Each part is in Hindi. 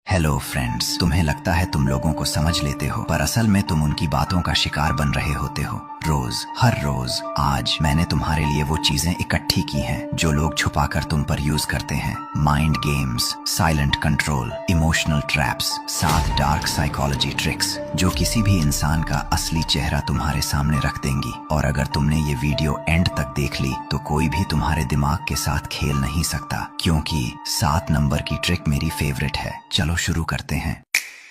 हेलो फ्रेंड्स, तुम्हें लगता है तुम लोगों को समझ लेते हो, पर असल में तुम उनकी बातों का शिकार बन रहे होते हो। हर रोज आज मैंने तुम्हारे लिए वो चीजें इकट्ठी की हैं जो लोग छुपाकर तुम पर यूज करते हैं। Mind games, silent control, emotional traps, 7 dark psychology tricks जो किसी भी इंसान का असली चेहरा तुम्हारे सामने रख देंगी। और अगर तुमने ये वीडियो एंड तक देख ली तो कोई भी तुम्हारे दिमाग के साथ खेल नहीं सकता, क्योंकि 7 नंबर की ट्रिक मेरी फेवरेट है। चलो शुरू करते हैं।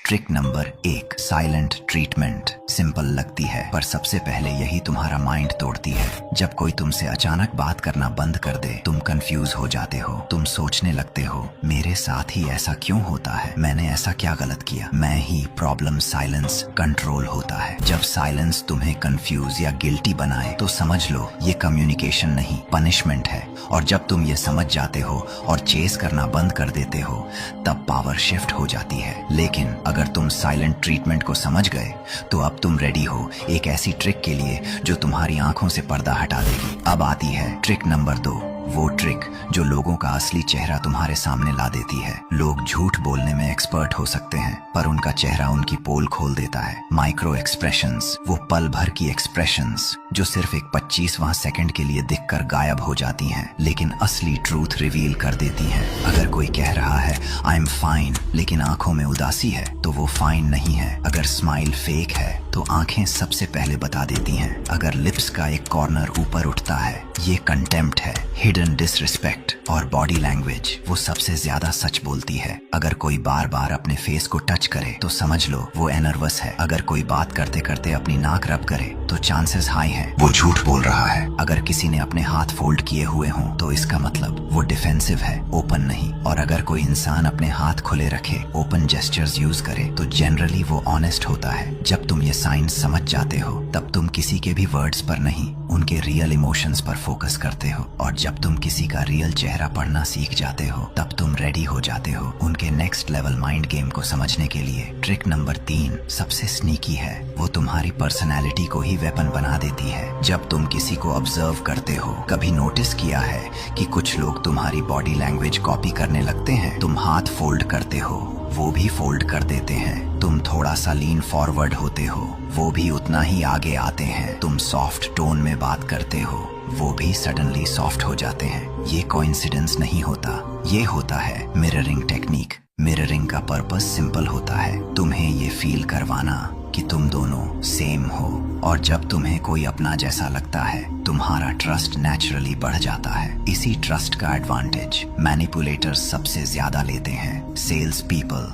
Trick number 1, silent treatment. Simple लगती है, पर सबसे पहले यही तुम्हारा माइंड तोड़ती है। जब कोई तुमसे अचानक बात करना बंद कर दे, तुम कंफ्यूज हो जाते हो। तुम सोचने लगते हो, मेरे साथ ही ऐसा क्यों होता है, मैंने ऐसा क्या गलत किया। मैं ही प्रॉब्लम। साइलेंस कंट्रोल होता है। जब साइलेंस तुम्हें कंफ्यूज या गिल्टी बनाए तो समझ लो ये कम्युनिकेशन नहीं, पनिशमेंट है। और जब तुम ये समझ जाते हो और चेस करना बंद कर देते हो, तब पावर शिफ्ट हो जाती है। लेकिन अगर तुम साइलेंट ट्रीटमेंट को समझ गए तो अब तुम रेडी हो एक ऐसी ट्रिक के लिए जो तुम्हारी आंखों से पर्दा हटा देगी। अब आती है ट्रिक नंबर 2, वो ट्रिक जो लोगों का असली चेहरा तुम्हारे सामने ला देती है। लोग झूठ बोलने में एक्सपर्ट हो सकते हैं, पर उनका चेहरा उनकी पोल खोल देता है। माइक्रो एक्सप्रेशंस, वो पल भर की एक्सप्रेशंस जो सिर्फ एक 25वां सेकंड के लिए दिखकर गायब हो जाती हैं, लेकिन असली ट्रूथ रिवील कर देती हैं। अगर कोई कह रहा है आई एम फाइन, लेकिन आंखों में उदासी है, तो वो फाइन नहीं है। अगर स्माइल फेक है तो आंखें सबसे पहले बता देती हैं। अगर लिप्स का एक कॉर्नर ऊपर उठता है, ये कंटेम्प्ट है, हिडन डिसरिस्पेक्ट। और बॉडी लैंग्वेज, वो सबसे ज्यादा सच बोलती है। अगर कोई बार बार अपने फेस को टच करे तो समझ लो वो नर्वस है। अगर कोई बात करते करते अपनी नाक रब करे तो चांसेस हाई हैं वो झूठ बोल रहा है। अगर किसी ने अपने हाथ फोल्ड किए हुए हों तो इसका मतलब वो डिफेंसिव है, ओपन नहीं। और अगर कोई इंसान अपने हाथ खुले रखे, ओपन जेस्चर्स यूज करे, तो जनरली वो ऑनेस्ट होता है। जब तुम ये साइंस समझ जाते हो तब तुम किसी के भी वर्ड्स पर नहीं, उनके रियल इमोशंस पर फोकस करते हो। और जब तुम किसी का रियल चेहरा पढ़ना सीख जाते हो तब तुम रेडी हो जाते हो उनके नेक्स्ट लेवल माइंड गेम को समझने के लिए। ट्रिक नंबर 3 सबसे स्नीकी है, वो तुम्हारी पर्सनैलिटी को ही वेपन बना देती है। जब तुम किसी को ऑब्जर्व करते हो, कभी नोटिस किया है कि कुछ लोग तुम्हारी बॉडी लैंग्वेज कॉपी करने लगते हैं। तुम हाथ फोल्ड करते हो, वो भी फोल्ड कर देते हैं। तुम थोड़ा सा लीन फॉरवर्ड होते हो, वो भी उतना ही आगे आते हैं। तुम सॉफ्ट टोन में बात करते हो, वो भी सडनली सॉफ्ट हो जाते हैं। ये कोइंसिडेंस नहीं होता, ये होता है मिररिंग टेक्निक। मिररिंग का पर्पस सिंपल होता है, तुम्हें ये फील करवाना कि तुम दोनों सेम हो। और जब तुम्हें कोई अपना जैसा लगता है, तुम्हारा ट्रस्ट नेचुरली बढ़ जाता है। इसी ट्रस्ट का एडवांटेज मैनिपुलेटर्स सबसे ज्यादा लेते हैं। Sales people